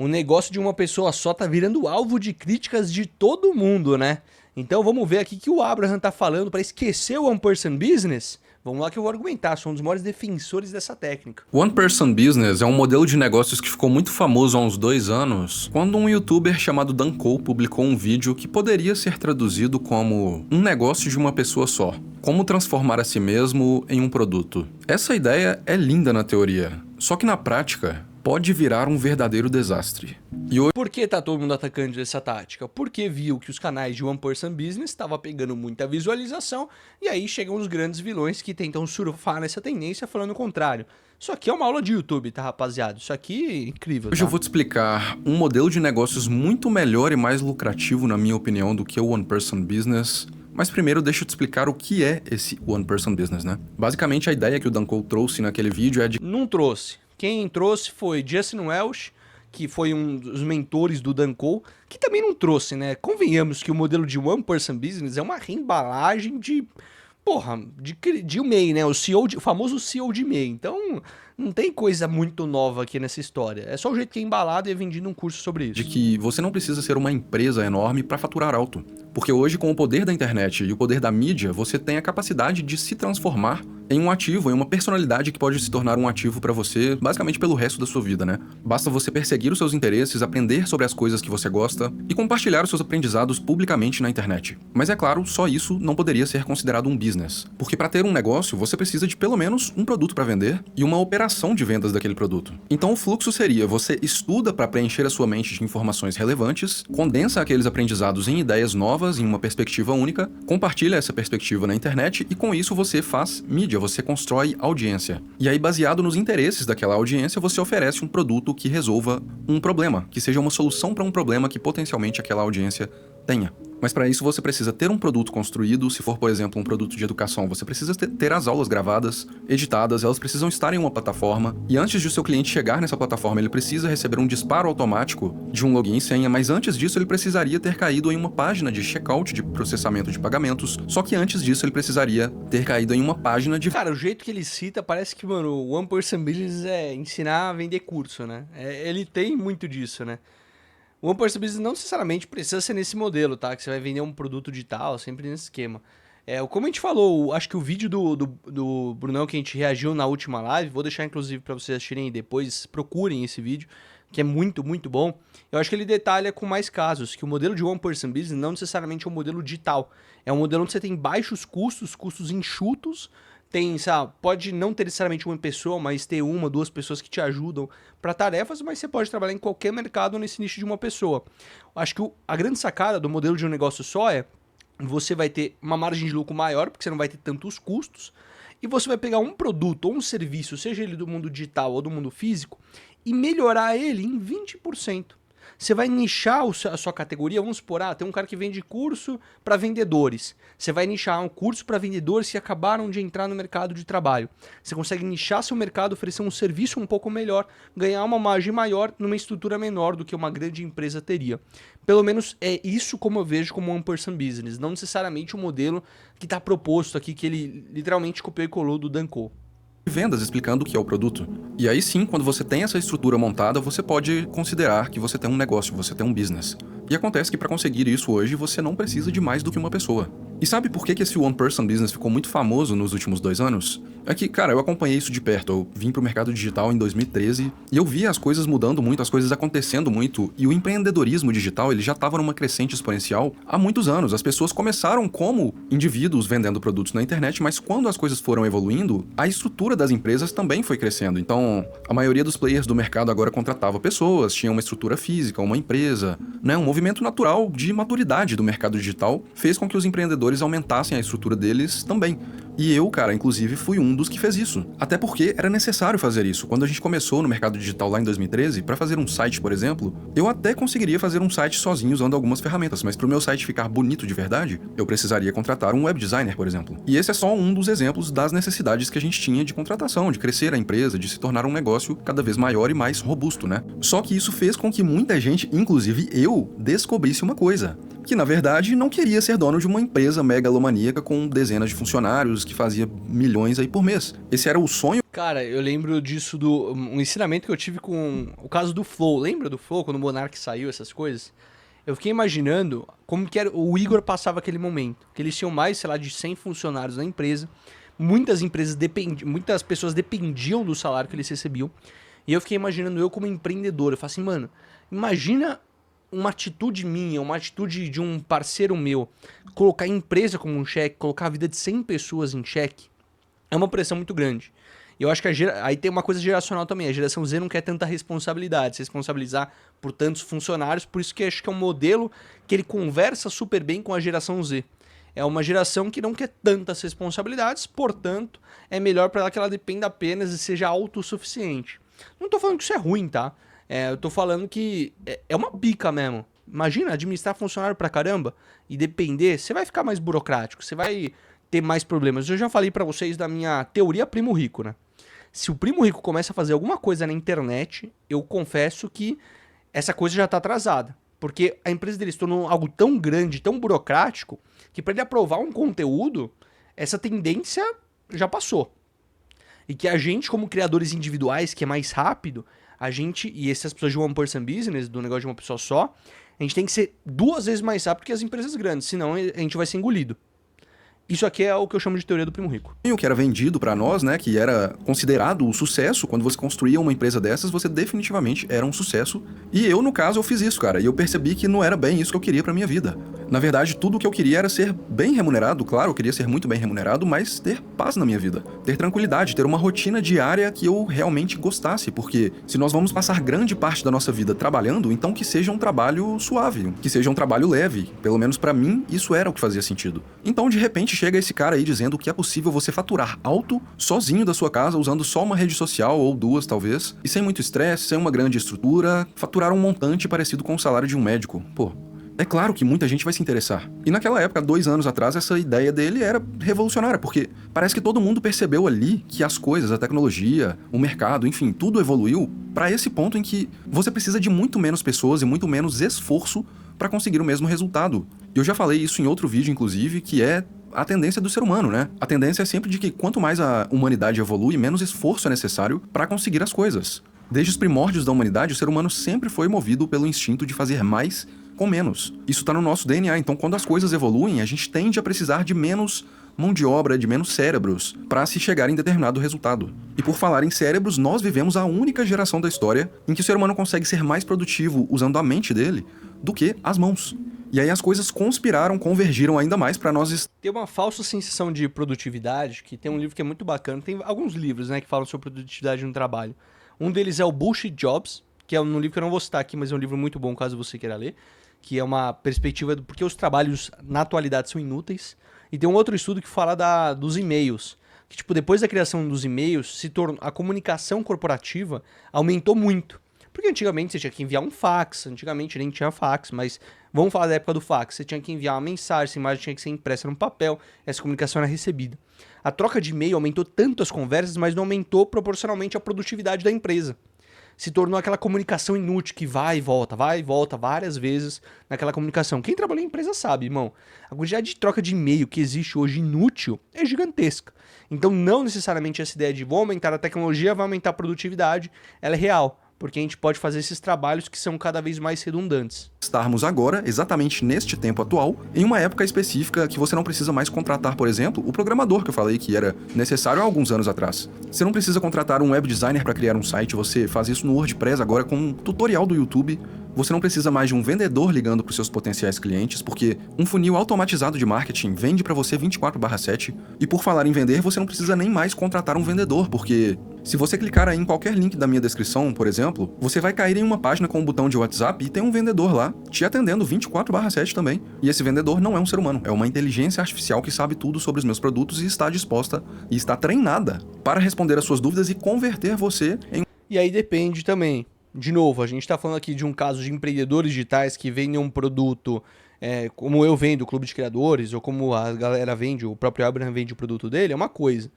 O negócio de uma pessoa só tá virando alvo de críticas de todo mundo, né? Então vamos ver aqui que o Abraham tá falando para esquecer o One Person Business. Vamos lá que eu vou argumentar, sou um dos maiores defensores dessa técnica. One Person Business é um modelo de negócios que ficou muito famoso há uns 2 anos, quando um youtuber chamado Dan Cole publicou um vídeo que poderia ser traduzido como um negócio de uma pessoa só. Como transformar a si mesmo em um produto. Essa ideia é linda na teoria, só que na prática pode virar um verdadeiro desastre. E hoje Por que tá todo mundo atacando essa tática? Porque viu que os canais de One Person Business estavam pegando muita visualização e aí chegam os grandes vilões que tentam surfar nessa tendência falando o contrário. Isso aqui é uma aula de YouTube, tá, rapaziada? Isso aqui é incrível, eu tá? vou te explicar um modelo de negócios muito melhor e mais lucrativo, na minha opinião, do que o One Person Business. Mas primeiro deixa eu te explicar o que é esse One Person Business, né? Basicamente a ideia que o Dan Cole trouxe naquele vídeo é de Não trouxe. Quem trouxe foi Justin Welsh, que foi um dos mentores do Dan Cole, que também não trouxe, né? Convenhamos que o modelo de One Person Business é uma reembalagem de, porra, de MEI, né? O famoso CEO de MEI. Então, não tem coisa muito nova aqui nessa história. É só o jeito que é embalado e é vendido um curso sobre isso. que você não precisa ser uma empresa enorme para faturar alto. Porque hoje, com o poder da internet e o poder da mídia, você tem a capacidade de se transformar em um ativo, em uma personalidade que pode se tornar um ativo para você, basicamente pelo resto da sua vida, né? Basta você perseguir os seus interesses, aprender sobre as coisas que você gosta e compartilhar os seus aprendizados publicamente na internet. Mas é claro, só isso não poderia ser considerado um business. Porque para ter um negócio, você precisa de pelo menos um produto para vender e uma operação de vendas daquele produto. Então o fluxo seria: você estuda para preencher a sua mente de informações relevantes, condensa aqueles aprendizados em ideias novas, em uma perspectiva única, compartilha essa perspectiva na internet e com isso você faz mídia, você constrói audiência. E aí, baseado nos interesses daquela audiência, você oferece um produto que resolva um problema, que seja uma solução para um problema que potencialmente aquela audiência tenha. Mas para isso você precisa ter um produto construído. Se for, por exemplo, um produto de educação, você precisa ter as aulas gravadas, editadas, elas precisam estar em uma plataforma. E antes de o seu cliente chegar nessa plataforma, ele precisa receber um disparo automático de um login e senha, mas antes disso ele precisaria ter caído em uma página de checkout, de processamento de pagamentos. Só que antes disso ele precisaria ter caído em uma página de... Cara, o jeito que ele cita parece que, mano, o One Person Business é ensinar a vender curso, né? Ele tem muito disso, né? O One Person Business não necessariamente precisa ser nesse modelo, tá? Que você vai vender um produto digital, sempre nesse esquema. Como a gente falou, acho que o vídeo do Brunão que a gente reagiu na última live, vou deixar inclusive para vocês assistirem depois, procurem esse vídeo, que é muito, muito bom. Eu acho que ele detalha com mais casos, que o modelo de One Person Business não necessariamente é um modelo digital. É um modelo onde você tem baixos custos, custos enxutos, tem, sabe, pode não ter necessariamente uma pessoa, mas ter uma, duas pessoas que te ajudam para tarefas, mas você pode trabalhar em qualquer mercado nesse nicho de uma pessoa. Acho que a grande sacada do modelo de um negócio só é você vai ter uma margem de lucro maior, porque você não vai ter tantos custos, e você vai pegar um produto ou um serviço, seja ele do mundo digital ou do mundo físico, e melhorar ele em 20%. Você vai nichar a sua categoria, vamos supor, tem um cara que vende curso para vendedores. Você vai nichar um curso para vendedores que acabaram de entrar no mercado de trabalho. Você consegue nichar seu mercado, oferecer um serviço um pouco melhor, ganhar uma margem maior numa estrutura menor do que uma grande empresa teria. Pelo menos é isso como eu vejo como One Person Business, não necessariamente o modelo que está proposto aqui, que ele literalmente copiou e colou do Dan Cole. vendas explicando o que é o produto. E aí sim, quando você tem essa estrutura montada, você pode considerar que você tem um negócio, você tem um business. E acontece que para conseguir isso hoje, você não precisa de mais do que uma pessoa. E sabe por que esse One Person Business ficou muito famoso nos últimos 2 anos? É que, cara, eu acompanhei isso de perto. Eu vim pro mercado digital em 2013 e eu vi as coisas mudando muito, as coisas acontecendo muito. E o empreendedorismo digital, ele já estava numa crescente exponencial há muitos anos. As pessoas começaram como indivíduos vendendo produtos na internet, mas quando as coisas foram evoluindo, a estrutura das empresas também foi crescendo. Então, a maioria dos players do mercado agora contratava pessoas, tinha uma estrutura física, uma empresa, né? Um movimento natural de maturidade do mercado digital fez com que os empreendedores aumentassem a estrutura deles também. E eu, cara, inclusive, fui um dos que fez isso. Até porque era necessário fazer isso. Quando a gente começou no mercado digital lá em 2013, para fazer um site, por exemplo, eu até conseguiria fazer um site sozinho usando algumas ferramentas, mas para o meu site ficar bonito de verdade, eu precisaria contratar um web designer, por exemplo. E esse é só um dos exemplos das necessidades que a gente tinha de contratação, de crescer a empresa, de se tornar um negócio cada vez maior e mais robusto, né? Só que isso fez com que muita gente, inclusive eu, descobrisse uma coisa, que na verdade não queria ser dono de uma empresa megalomaníaca com dezenas de funcionários que fazia milhões aí por mês. Esse era o sonho. Cara, eu lembro disso um ensinamento que eu tive com o caso do Flow. Lembra do Flow, quando o Monark saiu, essas coisas? Eu fiquei imaginando como que era, o Igor passava aquele momento. Que eles tinham mais, sei lá, de 100 funcionários na empresa. Muitas pessoas dependiam do salário que eles recebiam. E eu fiquei imaginando eu como empreendedor. Eu falei assim, mano, imagina uma atitude minha, uma atitude de um parceiro meu, colocar a empresa como um cheque, colocar a vida de 100 pessoas em cheque, é uma pressão muito grande. E eu acho que aí tem uma coisa geracional também. A geração Z não quer tanta responsabilidade, se responsabilizar por tantos funcionários, por isso que acho que é um modelo que ele conversa super bem com a geração Z. É uma geração que não quer tantas responsabilidades, portanto, é melhor para ela que ela dependa apenas e seja autossuficiente. Não tô falando que isso é ruim, tá? Eu tô falando que é uma pica mesmo. Imagina administrar funcionário pra caramba e depender, você vai ficar mais burocrático, você vai ter mais problemas. Eu já falei pra vocês da minha teoria primo rico, né? Se o primo rico começa a fazer alguma coisa na internet, eu confesso que essa coisa já tá atrasada. Porque a empresa dele se tornou algo tão grande, tão burocrático, que para ele aprovar um conteúdo, essa tendência já passou. E que a gente, como criadores individuais, que é mais rápido, a gente, e essas pessoas de one person business, do negócio de uma pessoa só, a gente tem que ser 2 vezes mais rápido que as empresas grandes, senão a gente vai ser engolido. Isso aqui é o que eu chamo de teoria do primo rico. O que era vendido pra nós, né, que era considerado o sucesso, quando você construía uma empresa dessas, você definitivamente era um sucesso. E eu, no caso, eu fiz isso, cara, e eu percebi que não era bem isso que eu queria pra minha vida. Na verdade, tudo o que eu queria era ser bem remunerado, claro, eu queria ser muito bem remunerado, mas ter paz na minha vida, ter tranquilidade, ter uma rotina diária que eu realmente gostasse, porque se nós vamos passar grande parte da nossa vida trabalhando, então que seja um trabalho suave, que seja um trabalho leve. Pelo menos pra mim, isso era o que fazia sentido. Então, de repente, chega esse cara aí dizendo que é possível você faturar alto, sozinho da sua casa, usando só uma rede social, ou 2 talvez, e sem muito estresse, sem uma grande estrutura, faturar um montante parecido com o salário de um médico. Pô, é claro que muita gente vai se interessar. E naquela época, 2 anos atrás, essa ideia dele era revolucionária, porque parece que todo mundo percebeu ali que as coisas, a tecnologia, o mercado, enfim, tudo evoluiu para esse ponto em que você precisa de muito menos pessoas e muito menos esforço para conseguir o mesmo resultado. Eu já falei isso em outro vídeo, inclusive, que é a tendência do ser humano, né? A tendência é sempre de que quanto mais a humanidade evolui, menos esforço é necessário para conseguir as coisas. Desde os primórdios da humanidade, o ser humano sempre foi movido pelo instinto de fazer mais com menos. Isso está no nosso DNA, então quando as coisas evoluem, a gente tende a precisar de menos mão de obra, de menos cérebros, para se chegar em determinado resultado. E por falar em cérebros, nós vivemos a única geração da história em que o ser humano consegue ser mais produtivo usando a mente dele do que as mãos. E aí as coisas conspiraram, convergiram ainda mais para nós. Tem uma falsa sensação de produtividade, que tem um livro que é muito bacana, tem alguns livros, né, que falam sobre produtividade no trabalho. Um deles é o Bullshit Jobs, que é um livro que eu não vou citar aqui, mas é um livro muito bom caso você queira ler, que é uma perspectiva do porquê os trabalhos na atualidade são inúteis. E tem um outro estudo que fala dos e-mails, que tipo, depois da criação dos e-mails, a comunicação corporativa aumentou muito. Porque antigamente você tinha que enviar um fax, antigamente nem tinha fax, mas vamos falar da época do fax. Você tinha que enviar uma mensagem, essa imagem tinha que ser impressa no papel, essa comunicação era recebida. A troca de e-mail aumentou tanto as conversas, mas não aumentou proporcionalmente a produtividade da empresa. Se tornou aquela comunicação inútil que vai e volta várias vezes naquela comunicação. Quem trabalha em empresa sabe, irmão. A quantidade de troca de e-mail que existe hoje inútil é gigantesca. Então não necessariamente essa ideia de vou aumentar a tecnologia, vai aumentar a produtividade, ela é real. Porque a gente pode fazer esses trabalhos que são cada vez mais redundantes. Estarmos agora, exatamente neste tempo atual, em uma época específica que você não precisa mais contratar, por exemplo, o programador que eu falei que era necessário há alguns anos atrás. Você não precisa contratar um web designer para criar um site, você faz isso no WordPress agora com um tutorial do YouTube. Você não precisa mais de um vendedor ligando para os seus potenciais clientes, porque um funil automatizado de marketing vende para você 24/7. E por falar em vender, você não precisa nem mais contratar um vendedor, porque se você clicar aí em qualquer link da minha descrição, por exemplo, você vai cair em uma página com um botão de WhatsApp e tem um vendedor lá, te atendendo 24/7 também. E esse vendedor não é um ser humano, é uma inteligência artificial que sabe tudo sobre os meus produtos e está disposta e está treinada para responder às suas dúvidas e converter você em... E aí depende também. De novo, a gente está falando aqui de um caso de empreendedores digitais que vendem um produto como eu vendo o Clube de Criadores, ou como a galera vende, o próprio Abraham vende o produto dele, é uma coisa.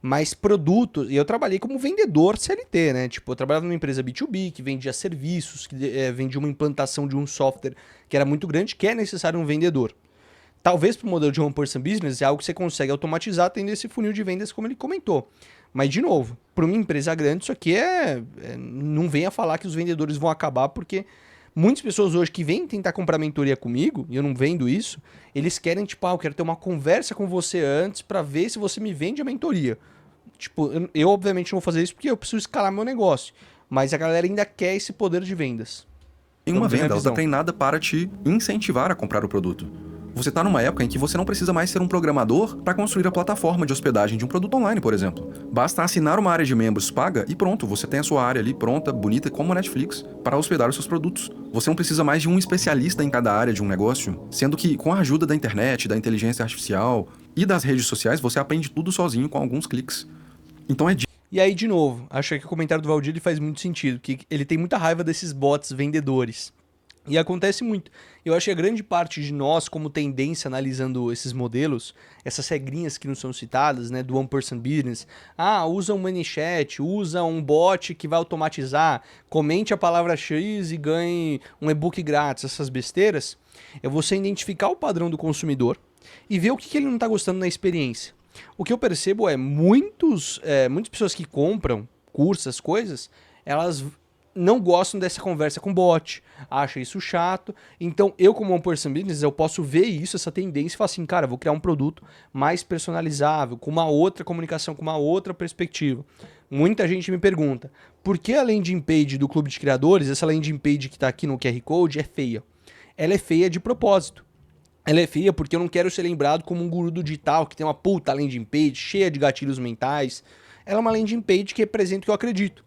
Mas produtos, e eu trabalhei como vendedor CLT, né? Tipo, eu trabalhava numa empresa B2B que vendia serviços, que vendia uma implantação de um software que era muito grande, que é necessário um vendedor. Talvez para o modelo de one person business é algo que você consegue automatizar tendo esse funil de vendas como ele comentou. Mas, de novo, para uma empresa grande, isso aqui não venha falar que os vendedores vão acabar, porque muitas pessoas hoje que vêm tentar comprar mentoria comigo, e eu não vendo isso, eles querem, tipo, eu quero ter uma conversa com você antes para ver se você me vende a mentoria. Tipo, eu obviamente não vou fazer isso porque eu preciso escalar meu negócio. Mas a galera ainda quer esse poder de vendas. Em Pelo uma menos é a minha venda, ela está visão. treinada para te incentivar a comprar o produto. Você está numa época em que você não precisa mais ser um programador para construir a plataforma de hospedagem de um produto online, por exemplo. Basta assinar uma área de membros paga e pronto, você tem a sua área ali pronta, bonita, como a Netflix, para hospedar os seus produtos. Você não precisa mais de um especialista em cada área de um negócio, sendo que com a ajuda da internet, da inteligência artificial e das redes sociais, você aprende tudo sozinho com alguns cliques. Então é E aí, de novo, acho que o comentário do Valdir ele faz muito sentido, que ele tem muita raiva desses bots vendedores. E acontece muito. Eu acho que a grande parte de nós, como tendência, analisando esses modelos, essas regrinhas que não são citadas, né, do one person business, usa um ManyChat, usa um bot que vai automatizar, comente a palavra X e ganhe um e-book grátis, essas besteiras, é você identificar o padrão do consumidor e ver o que ele não está gostando na experiência. O que eu percebo muitas pessoas que compram cursos, as coisas, elas não gostam dessa conversa com bot, acham isso chato. Então, eu como one person business, eu posso ver isso, essa tendência, e falar assim, cara, vou criar um produto mais personalizável, com uma outra comunicação, com uma outra perspectiva. Muita gente me pergunta, por que a landing page do Clube de Criadores, essa landing page que está aqui no QR Code, é feia? Ela é feia de propósito. Ela é feia porque eu não quero ser lembrado como um guru do digital que tem uma puta landing page cheia de gatilhos mentais. Ela é uma landing page que representa o que eu acredito.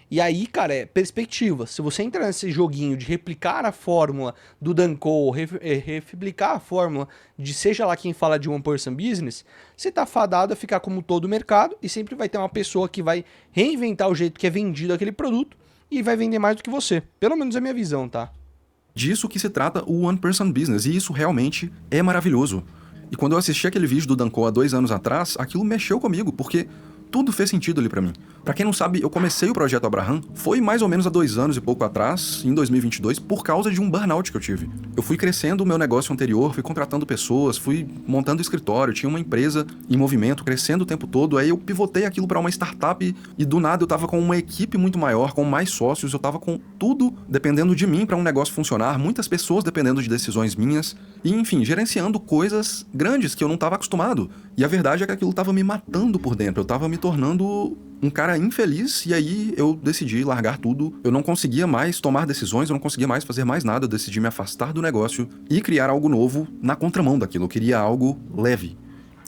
E aí, cara, é perspectiva. Se você entrar nesse joguinho de replicar a fórmula do Danco, replicar a fórmula de seja lá quem fala de one person business, você tá fadado a ficar como todo o mercado e sempre vai ter uma pessoa que vai reinventar o jeito que é vendido aquele produto e vai vender mais do que você. Pelo menos é a minha visão, tá? disso que se trata o One Person Business, e isso realmente é maravilhoso. E quando eu assisti aquele vídeo do Danco há 2 anos atrás, aquilo mexeu comigo, porque tudo fez sentido ali pra mim. Pra quem não sabe, eu comecei o Projeto Abraham, foi mais ou menos há 2 anos e pouco atrás, em 2022, por causa de um burnout que eu tive. Eu fui crescendo o meu negócio anterior, fui contratando pessoas, fui montando escritório, tinha uma empresa em movimento, crescendo o tempo todo, aí eu pivotei aquilo pra uma startup e do nada eu tava com uma equipe muito maior, com mais sócios, eu tava com tudo dependendo de mim pra um negócio funcionar, muitas pessoas dependendo de decisões minhas, e enfim, gerenciando coisas grandes que eu não tava acostumado. E a verdade é que aquilo tava me matando por dentro, eu tava me tornando um cara infeliz, e aí eu decidi largar tudo. Eu não conseguia mais tomar decisões, eu não conseguia mais fazer mais nada, eu decidi me afastar do negócio e criar algo novo na contramão daquilo. Eu queria algo leve.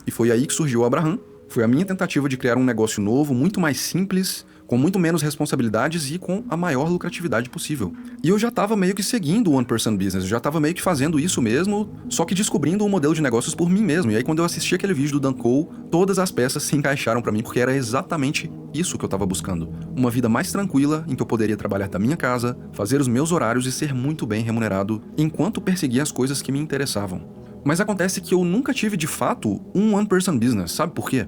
E foi aí que surgiu o Abraham. Foi a minha tentativa de criar um negócio novo, muito mais simples, com muito menos responsabilidades e com a maior lucratividade possível. E eu já estava meio que seguindo o One Person Business, eu já estava meio que fazendo isso mesmo, só que descobrindo um modelo de negócios por mim mesmo. E aí quando eu assisti aquele vídeo do Dan Cole, todas as peças se encaixaram para mim, porque era exatamente isso que eu estava buscando. Uma vida mais tranquila, em que eu poderia trabalhar da minha casa, fazer os meus horários e ser muito bem remunerado, enquanto perseguia as coisas que me interessavam. Mas acontece que eu nunca tive de fato um One Person Business, sabe por quê?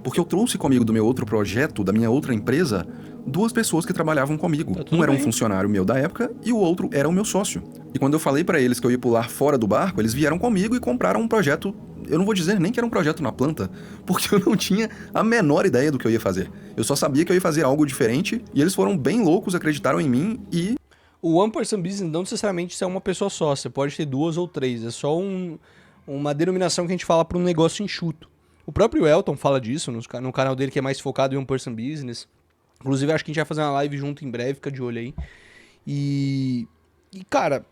Porque eu trouxe comigo do meu outro projeto, da minha outra empresa, 2 pessoas que trabalhavam comigo. Um era um funcionário meu da época e o outro era o meu sócio. E quando eu falei pra eles que eu ia pular fora do barco, eles vieram comigo e compraram um projeto. Eu não vou dizer nem que era um projeto na planta, porque eu não tinha a menor ideia do que eu ia fazer. Eu só sabia que eu ia fazer algo diferente e eles foram bem loucos, acreditaram em mim e... O One Person Business não necessariamente é uma pessoa só, você pode ter 2 ou 3, é só uma denominação que a gente fala para um negócio enxuto. O próprio Elton fala disso no canal dele, que é mais focado em one person business. Inclusive, acho que a gente vai fazer uma live junto em breve, fica de olho aí. E cara,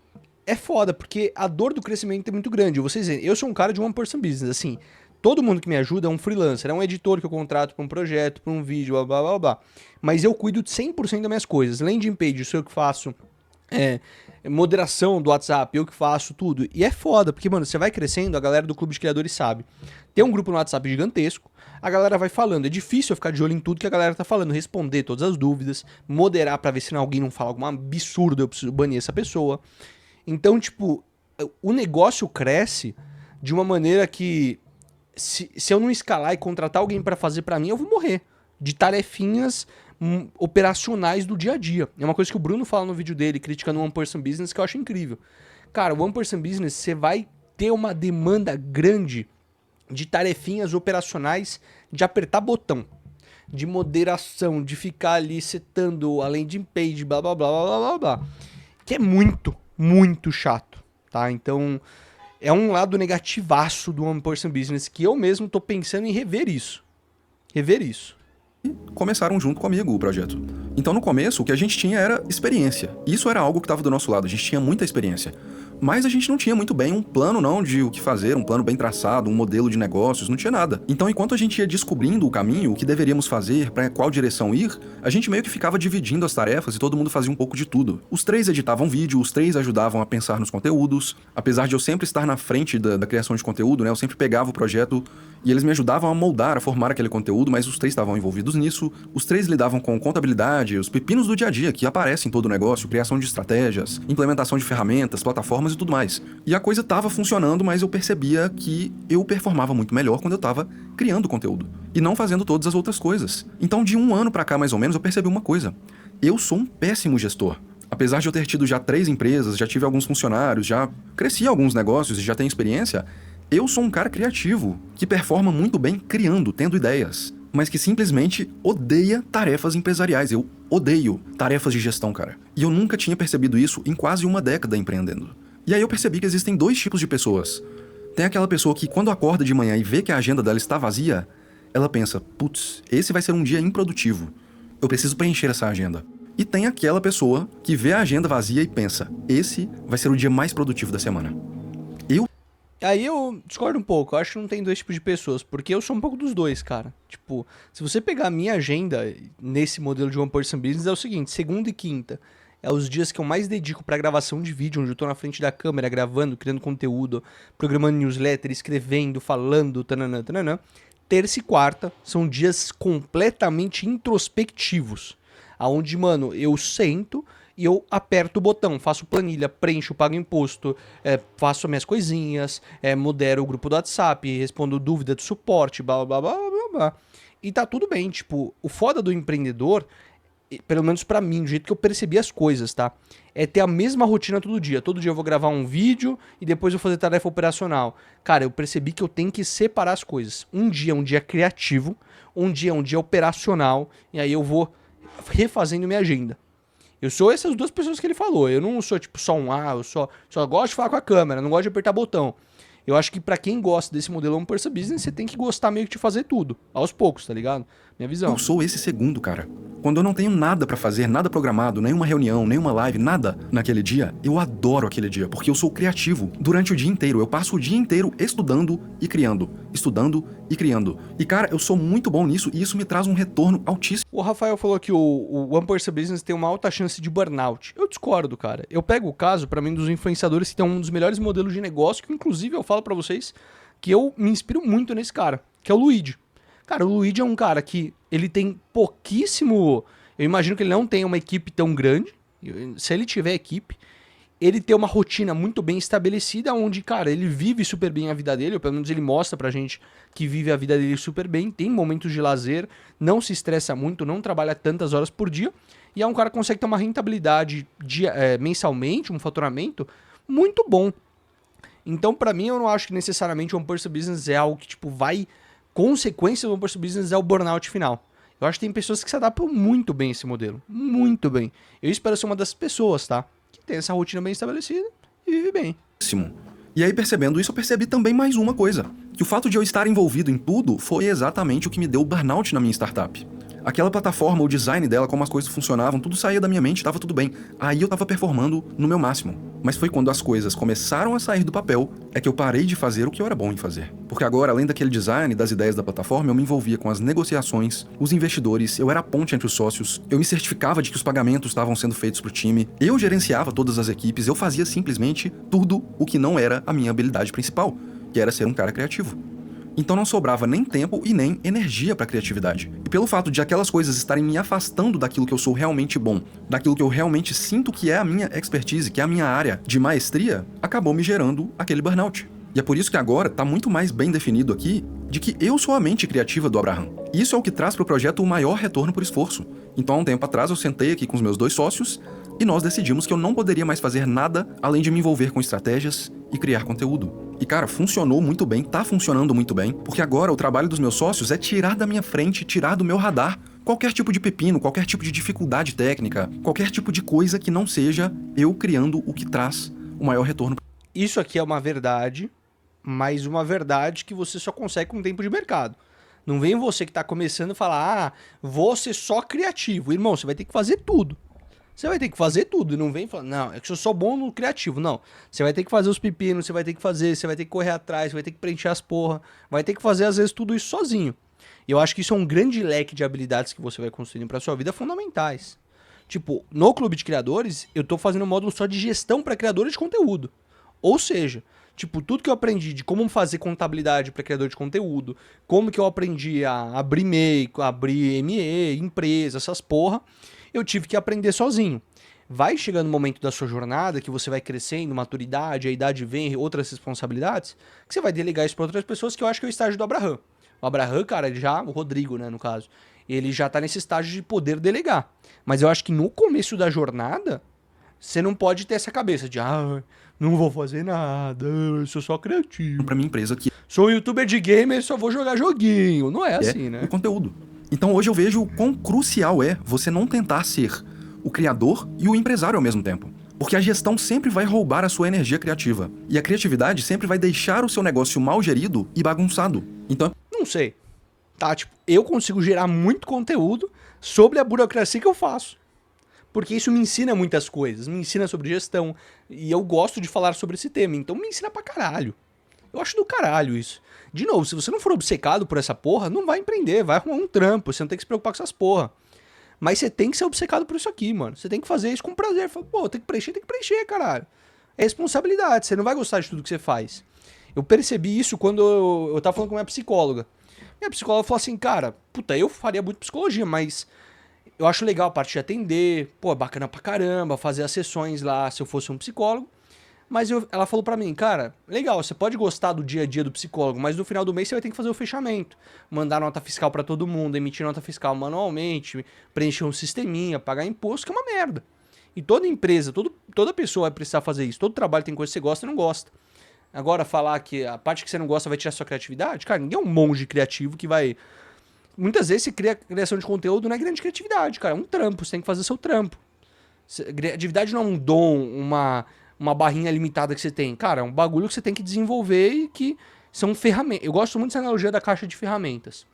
é foda, porque a dor do crescimento é muito grande. Vocês veem, eu sou um cara de one person business, assim. Todo mundo que me ajuda é um freelancer, é um editor que eu contrato para um projeto, para um vídeo, blá, blá, blá, blá. Mas eu cuido de 100% das minhas coisas. Landing page, sou eu que faço. Moderação do WhatsApp, eu que faço tudo. E é foda, porque, mano, você vai crescendo, a galera do Clube de Criadores sabe. Tem um grupo no WhatsApp gigantesco, a galera vai falando. É difícil eu ficar de olho em tudo que a galera tá falando, responder todas as dúvidas, moderar pra ver se alguém não fala algum absurdo, eu preciso banir essa pessoa. Então, tipo, o negócio cresce de uma maneira que se eu não escalar e contratar alguém para fazer para mim, eu vou morrer de tarefinhas operacionais do dia a dia. É uma coisa que o Bruno fala no vídeo dele, criticando o One Person Business, que eu acho incrível. Cara, o One Person Business, você vai ter uma demanda grande de tarefinhas operacionais, de apertar botão, de moderação, de ficar ali setando a landing page, blá blá blá blá blá blá, que é muito, muito chato, tá? Então, é um lado negativaço do One Person Business que eu mesmo tô pensando em rever isso. Rever isso. Começaram junto comigo o projeto. Então, no começo, o que a gente tinha era experiência. Isso era algo que estava do nosso lado, a gente tinha muita experiência. Mas a gente não tinha muito bem um plano não de o que fazer, um plano bem traçado, um modelo de negócios, não tinha nada. Então, enquanto a gente ia descobrindo o caminho, o que deveríamos fazer, para qual direção ir, a gente meio que ficava dividindo as tarefas e todo mundo fazia um pouco de tudo. Os 3 editavam vídeo, os 3 ajudavam a pensar nos conteúdos. Apesar de eu sempre estar na frente da criação de conteúdo, né, eu sempre pegava o projeto e eles me ajudavam a moldar, a formar aquele conteúdo, mas os 3 estavam envolvidos nisso. Os 3 lidavam com contabilidade, os pepinos do dia a dia que aparecem em todo o negócio, criação de estratégias, implementação de ferramentas, plataformas e tudo mais. E a coisa estava funcionando, mas eu percebia que eu performava muito melhor quando eu estava criando conteúdo e não fazendo todas as outras coisas. Então, de um ano pra cá, mais ou menos, eu percebi uma coisa. Eu sou um péssimo gestor. Apesar de eu ter tido já 3 empresas, já tive alguns funcionários, já cresci alguns negócios e já tenho experiência, eu sou um cara criativo, que performa muito bem criando, tendo ideias, mas que simplesmente odeia tarefas empresariais. Eu odeio tarefas de gestão, cara. E eu nunca tinha percebido isso em quase uma década empreendendo. E aí eu percebi que existem 2 tipos de pessoas. Tem aquela pessoa que, quando acorda de manhã e vê que a agenda dela está vazia, ela pensa, putz, esse vai ser um dia improdutivo. Eu preciso preencher essa agenda. E tem aquela pessoa que vê a agenda vazia e pensa, esse vai ser o dia mais produtivo da semana. Aí eu discordo um pouco, eu acho que não tem 2 tipos de pessoas, porque eu sou um pouco dos 2, cara. Tipo, se você pegar a minha agenda nesse modelo de One Person Business, é o seguinte, segunda e quinta é os dias que eu mais dedico pra gravação de vídeo, onde eu tô na frente da câmera, gravando, criando conteúdo, programando newsletter, escrevendo, falando, tananã, tananã. Terça e quarta são dias completamente introspectivos, aonde, mano, eu sento e eu aperto o botão, faço planilha, preencho, pago imposto, faço minhas coisinhas, modero o grupo do WhatsApp, respondo dúvida de suporte, blá, blá, blá, blá, blá. E tá tudo bem, tipo, o foda do empreendedor, pelo menos pra mim, do jeito que eu percebi as coisas, tá? É ter a mesma rotina todo dia. Todo dia eu vou gravar um vídeo e depois eu vou fazer tarefa operacional. Cara, eu percebi que eu tenho que separar as coisas. Um dia é um dia criativo, um dia é um dia operacional, e aí eu vou refazendo minha agenda. Eu sou essas 2 pessoas que ele falou. Eu não sou tipo só um eu só gosto de falar com a câmera, não gosto de apertar botão. Eu acho que pra quem gosta desse modelo One Person Business, você tem que gostar meio que de fazer tudo, aos poucos, tá ligado? Minha visão. Eu sou esse segundo, cara. Quando eu não tenho nada pra fazer, nada programado, nenhuma reunião, nenhuma live, nada naquele dia, eu adoro aquele dia, porque eu sou criativo. Durante o dia inteiro, eu passo o dia inteiro estudando e criando. Estudando e criando. E, cara, eu sou muito bom nisso e isso me traz um retorno altíssimo. O Rafael falou que o One Person Business tem uma alta chance de burnout. Eu discordo, cara. Eu pego o caso, pra mim, dos influenciadores que tem um dos melhores modelos de negócio, que inclusive eu falo pra vocês que eu me inspiro muito nesse cara, que é o Luigi. Cara, o Luigi é um cara que ele tem pouquíssimo... Eu imagino que ele não tem uma equipe tão grande. Se ele tiver equipe, ele tem uma rotina muito bem estabelecida, onde, cara, ele vive super bem a vida dele, ou pelo menos ele mostra pra gente que vive a vida dele super bem, tem momentos de lazer, não se estressa muito, não trabalha tantas horas por dia, e é um cara que consegue ter uma rentabilidade mensalmente, um faturamento muito bom. Então, pra mim, eu não acho que necessariamente o One Person Business é algo que, tipo, vai... Consequência do One Person Business é o burnout final. Eu acho que tem pessoas que se adaptam muito bem a esse modelo. Muito bem. Eu espero ser uma dessas pessoas, tá? Que tem essa rotina bem estabelecida e vive bem. E aí, percebendo isso, eu percebi também mais uma coisa. Que o fato de eu estar envolvido em tudo foi exatamente o que me deu o burnout na minha startup. Aquela plataforma, o design dela, como as coisas funcionavam, tudo saía da minha mente, tava tudo bem. Aí eu tava performando no meu máximo. Mas foi quando as coisas começaram a sair do papel, é que eu parei de fazer o que eu era bom em fazer. Porque agora, além daquele design, das ideias da plataforma, eu me envolvia com as negociações, os investidores, eu era a ponte entre os sócios, eu me certificava de que os pagamentos estavam sendo feitos pro time, eu gerenciava todas as equipes, eu fazia simplesmente tudo o que não era a minha habilidade principal, que era ser um cara criativo. Então não sobrava nem tempo e nem energia para criatividade. E pelo fato de aquelas coisas estarem me afastando daquilo que eu sou realmente bom, daquilo que eu realmente sinto que é a minha expertise, que é a minha área de maestria, acabou me gerando aquele burnout. E é por isso que agora tá muito mais bem definido aqui de que eu sou a mente criativa do Abraham. Isso é o que traz para o projeto o maior retorno por esforço. Então, há um tempo atrás, eu sentei aqui com os meus 2 sócios e nós decidimos que eu não poderia mais fazer nada além de me envolver com estratégias e criar conteúdo. E cara, funcionou muito bem, tá funcionando muito bem, porque agora o trabalho dos meus sócios é tirar da minha frente, tirar do meu radar qualquer tipo de pepino, qualquer tipo de dificuldade técnica, qualquer tipo de coisa que não seja eu criando o que traz o maior retorno. Isso aqui é uma verdade, mas uma verdade que você só consegue com tempo de mercado. Não vem você que tá começando a falar, vou ser só criativo. Irmão, você vai ter que fazer tudo. Você vai ter que fazer tudo. E não vem falando, não, é que eu sou bom no criativo. Não. Você vai ter que fazer os pepinos, você vai ter que fazer, você vai ter que correr atrás, você vai ter que preencher as porra. Vai ter que fazer, às vezes, tudo isso sozinho. E eu acho que isso é um grande leque de habilidades que você vai construindo pra sua vida fundamentais. Tipo, no Clube de Criadores, eu tô fazendo um módulo só de gestão para criadores de conteúdo. Ou seja, tipo, tudo que eu aprendi de como fazer contabilidade para criador de conteúdo, como que eu aprendi a abrir MEI, abrir ME, empresa, essas porra, eu tive que aprender sozinho. Vai chegando o momento da sua jornada, que você vai crescendo, maturidade, a idade vem, outras responsabilidades, que você vai delegar isso para outras pessoas, que eu acho que é o estágio do Abraham. O Abraham, cara, ele já, o Rodrigo, né, no caso, ele já tá nesse estágio de poder delegar. Mas eu acho que no começo da jornada, você não pode ter essa cabeça de, não vou fazer nada, eu sou só criativo. Pra minha empresa que Sou um youtuber de gamer, só vou jogar joguinho. Não é assim, né? o conteúdo. Então hoje eu vejo o quão crucial é você não tentar ser o criador e o empresário ao mesmo tempo. Porque a gestão sempre vai roubar a sua energia criativa. E a criatividade sempre vai deixar o seu negócio mal gerido e bagunçado. Então Não sei. Tá, tipo, eu consigo gerar muito conteúdo sobre a burocracia que eu faço. Porque isso me ensina muitas coisas. Me ensina sobre gestão. E eu gosto de falar sobre esse tema. Então me ensina pra caralho. Eu acho do caralho isso. De novo, se você não for obcecado por essa porra, não vai empreender, vai arrumar um trampo, você não tem que se preocupar com essas porra. Mas você tem que ser obcecado por isso aqui, mano. Você tem que fazer isso com prazer. Fala, pô, tem que preencher, caralho. É responsabilidade, você não vai gostar de tudo que você faz. Eu percebi isso quando eu tava falando com minha psicóloga. Minha psicóloga falou assim, cara, puta, eu faria muito psicologia, mas eu acho legal a parte de atender, pô, é bacana pra caramba, fazer as sessões lá se eu fosse um psicólogo. Mas ela falou pra mim, cara, legal, você pode gostar do dia a dia do psicólogo, mas no final do mês você vai ter que fazer o fechamento. Mandar nota fiscal pra todo mundo, emitir nota fiscal manualmente, preencher um sisteminha, pagar imposto, que é uma merda. E toda empresa, toda pessoa vai precisar fazer isso. Todo trabalho tem coisa que você gosta e não gosta. Agora, falar que a parte que você não gosta vai tirar sua criatividade, cara, ninguém é um monge criativo que vai... Muitas vezes você cria criação de conteúdo, não é grande criatividade, cara, é um trampo, você tem que fazer seu trampo. Criatividade não é um dom, uma barrinha limitada que você tem. Cara, é um bagulho que você tem que desenvolver e que são ferramentas. Eu gosto muito dessa analogia da caixa de ferramentas.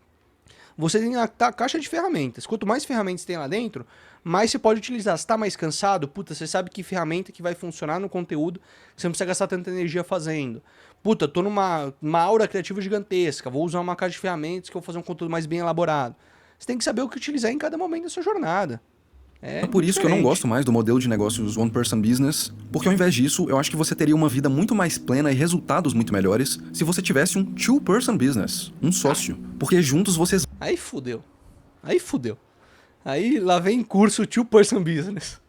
Você tem a caixa de ferramentas. Quanto mais ferramentas tem lá dentro, mais você pode utilizar. Se tá mais cansado, puta, você sabe que ferramenta que vai funcionar no conteúdo, que você não precisa gastar tanta energia fazendo. Puta, tô numa aura criativa gigantesca, vou usar uma caixa de ferramentas que eu vou fazer um conteúdo mais bem elaborado. Você tem que saber o que utilizar em cada momento da sua jornada. É por isso que eu não gosto mais do modelo de negócios One Person Business, porque ao invés disso, eu acho que você teria uma vida muito mais plena e resultados muito melhores se você tivesse um Two Person Business, um sócio. Porque juntos vocês Aí fudeu. Aí lá vem curso Two Person Business.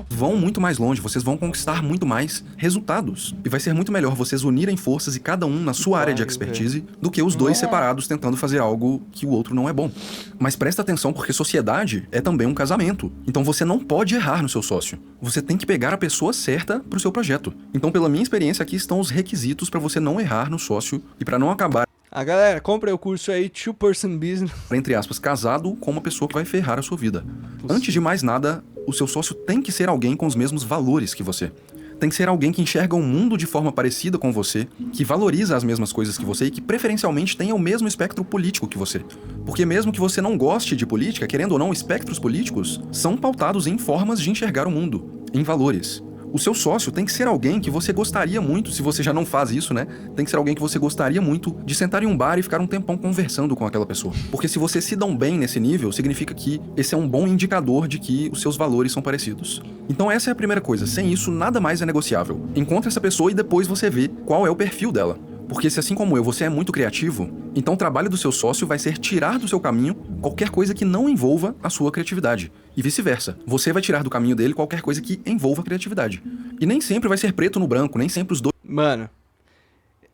vão muito mais longe, vocês vão conquistar muito mais resultados. E vai ser muito melhor vocês unirem forças e cada um na sua área de expertise do que os dois separados tentando fazer algo que o outro não é bom. Mas presta atenção porque sociedade é também um casamento. Então você não pode errar no seu sócio. Você tem que pegar a pessoa certa pro seu projeto. Então pela minha experiência aqui estão os requisitos para você não errar no sócio e para não acabar Galera, compre o curso aí, Two Person Business. entre aspas, casado com uma pessoa que vai ferrar a sua vida. Antes de mais nada, o seu sócio tem que ser alguém com os mesmos valores que você. Tem que ser alguém que enxerga o mundo de forma parecida com você, que valoriza as mesmas coisas que você e que preferencialmente tenha o mesmo espectro político que você. Porque mesmo que você não goste de política, querendo ou não, espectros políticos são pautados em formas de enxergar o mundo, em valores. O seu sócio tem que ser alguém que você gostaria muito, se você já não faz isso, né? Tem que ser alguém que você gostaria muito de sentar em um bar e ficar um tempão conversando com aquela pessoa. Porque se vocês se dão bem nesse nível, significa que esse é um bom indicador de que os seus valores são parecidos. Então essa é a primeira coisa, sem isso nada mais é negociável. Encontre essa pessoa e depois você vê qual é o perfil dela. Porque se assim como eu, você é muito criativo, então o trabalho do seu sócio vai ser tirar do seu caminho qualquer coisa que não envolva a sua criatividade. E vice-versa. Você vai tirar do caminho dele qualquer coisa que envolva a criatividade. E nem sempre vai ser preto no branco, nem sempre os dois. Mano,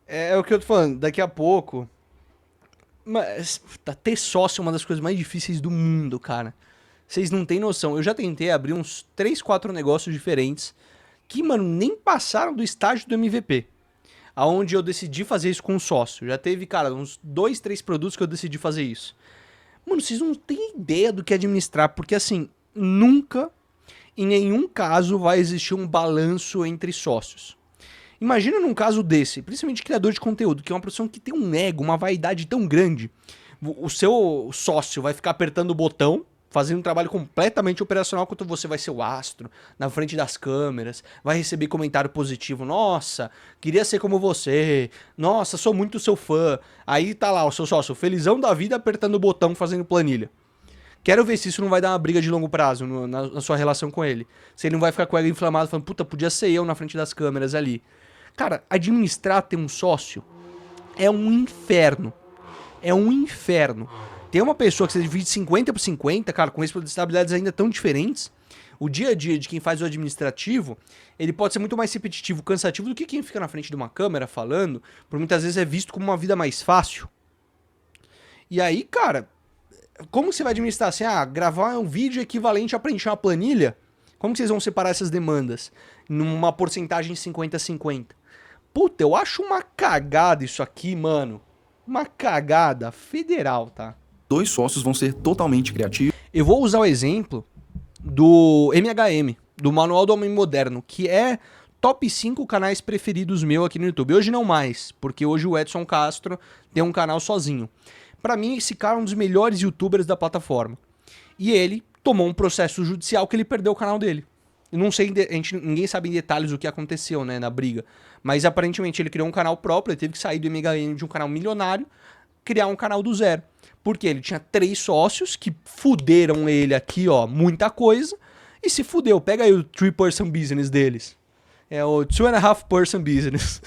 é o que eu tô falando. Daqui a pouco, Mas ter sócio é uma das coisas mais difíceis do mundo, cara. Vocês não têm noção. Eu já tentei abrir uns 3, 4 negócios diferentes que, mano, nem passaram do estágio do MVP. Aonde eu decidi fazer isso com um sócio. Já teve, cara, uns 2, 3 produtos que eu decidi fazer isso. Mano, vocês não têm ideia do que administrar, porque assim, nunca, em nenhum caso, vai existir um balanço entre sócios. Imagina num caso desse, principalmente criador de conteúdo, que é uma profissão que tem um ego, uma vaidade tão grande. O seu sócio vai ficar apertando o botão, fazendo um trabalho completamente operacional, enquanto você vai ser o astro, na frente das câmeras, vai receber comentário positivo. Nossa, queria ser como você. Nossa, sou muito seu fã. Aí tá lá o seu sócio, felizão da vida, apertando o botão, fazendo planilha. Quero ver se isso não vai dar uma briga de longo prazo na sua relação com ele. Se ele não vai ficar com o ego inflamado, falando, puta, podia ser eu na frente das câmeras ali. Cara, administrar ter um sócio é um inferno. É um inferno. Tem uma pessoa que você divide 50/50, cara, com responsabilidades ainda tão diferentes. O dia a dia de quem faz o administrativo, ele pode ser muito mais repetitivo, cansativo do que quem fica na frente de uma câmera falando, por muitas vezes é visto como uma vida mais fácil. E aí, cara, como você vai administrar assim? Ah, gravar um vídeo equivalente a preencher uma planilha? Como que vocês vão separar essas demandas? Numa porcentagem 50/50? Puta, eu acho uma cagada isso aqui, mano. Uma cagada federal, tá? 2 sócios vão ser totalmente criativos. Eu vou usar o exemplo do MHM, do Manual do Homem Moderno, que é top 5 canais preferidos meu aqui no YouTube. Hoje não mais, porque hoje o Edson Castro tem um canal sozinho. Pra mim, esse cara é um dos melhores youtubers da plataforma. E ele tomou um processo judicial que ele perdeu o canal dele. Eu não sei, ninguém sabe em detalhes o que aconteceu, né, na briga. Mas aparentemente ele criou um canal próprio, ele teve que sair do MHM de um canal milionário, criar um canal do zero. Porque ele tinha 3 sócios que fuderam ele aqui, ó, muita coisa, e se fudeu. Pega aí o 3-person business deles. É o 2.5-person business.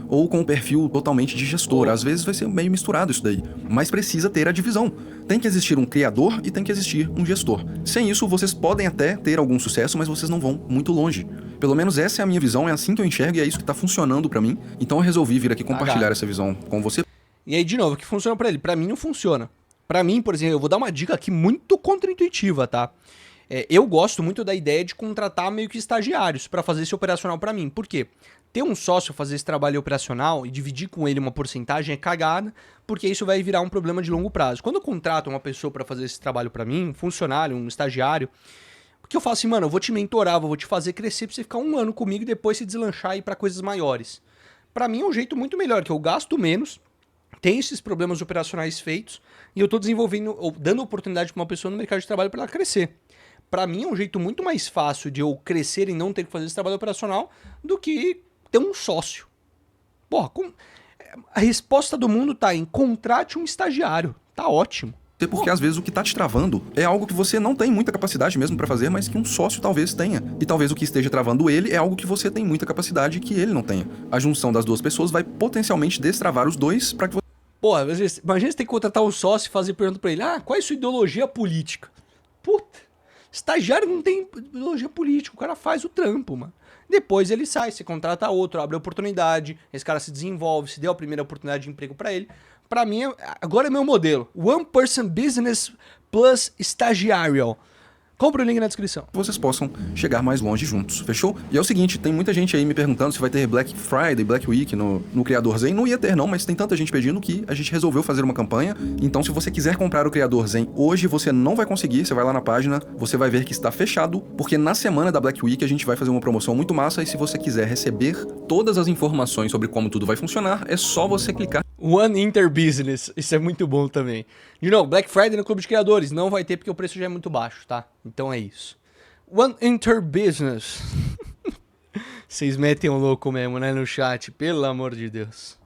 Ou com um perfil totalmente de gestor. Às vezes vai ser meio misturado isso daí. Mas precisa ter a divisão. Tem que existir um criador e tem que existir um gestor. Sem isso, vocês podem até ter algum sucesso, mas vocês não vão muito longe. Pelo menos essa é a minha visão, é assim que eu enxergo e é isso que tá funcionando pra mim. Então eu resolvi vir aqui compartilhar essa visão com você. E aí, de novo, o que funciona pra ele? Pra mim não funciona. Pra mim, por exemplo, eu vou dar uma dica aqui muito contraintuitiva, tá? Eu gosto muito da ideia de contratar meio que estagiários pra fazer esse operacional pra mim. Por quê? Ter um sócio fazer esse trabalho operacional e dividir com ele uma porcentagem é cagada, porque isso vai virar um problema de longo prazo. Quando eu contrato uma pessoa pra fazer esse trabalho pra mim, um funcionário, um estagiário, porque eu falo assim, mano, eu vou te mentorar, vou te fazer crescer pra você ficar 1 ano comigo e depois se deslanchar e ir pra coisas maiores. Pra mim é um jeito muito melhor, que eu gasto menos, tenho esses problemas operacionais feitos e eu tô desenvolvendo, ou dando oportunidade pra uma pessoa no mercado de trabalho pra ela crescer. Pra mim é um jeito muito mais fácil de eu crescer e não ter que fazer esse trabalho operacional do que ter um sócio. Porra, a resposta do mundo tá em contrate um estagiário. Tá ótimo. Porque às vezes o que tá te travando é algo que você não tem muita capacidade mesmo pra fazer, mas que um sócio talvez tenha. E talvez o que esteja travando ele é algo que você tem muita capacidade que ele não tenha. A junção das 2 pessoas vai potencialmente destravar os dois pra que você... Pô, imagina você ter que contratar um sócio e fazer pergunta pra ele, qual é a sua ideologia política? Puta, estagiário não tem ideologia política, o cara faz o trampo, mano. Depois ele sai, você contrata outro, abre a oportunidade, esse cara se desenvolve, se deu a primeira oportunidade de emprego pra ele. Pra mim, agora é meu modelo. One Person Business plus Estagiário. Compra o link na descrição. Vocês possam chegar mais longe juntos, fechou? E é o seguinte, tem muita gente aí me perguntando se vai ter Black Friday, Black Week no Criador Zen. Não ia ter não, mas tem tanta gente pedindo que a gente resolveu fazer uma campanha. Então se você quiser comprar o Criador Zen hoje, você não vai conseguir. Você vai lá na página, você vai ver que está fechado, porque na semana da Black Week a gente vai fazer uma promoção muito massa. E se você quiser receber todas as informações sobre como tudo vai funcionar, é só você clicar. One Inter Business, isso é muito bom também. De novo, Black Friday no Clube de Criadores, não vai ter porque o preço já é muito baixo, tá? Então é isso. One Inter Business. Vocês metem um louco mesmo, né, no chat, pelo amor de Deus.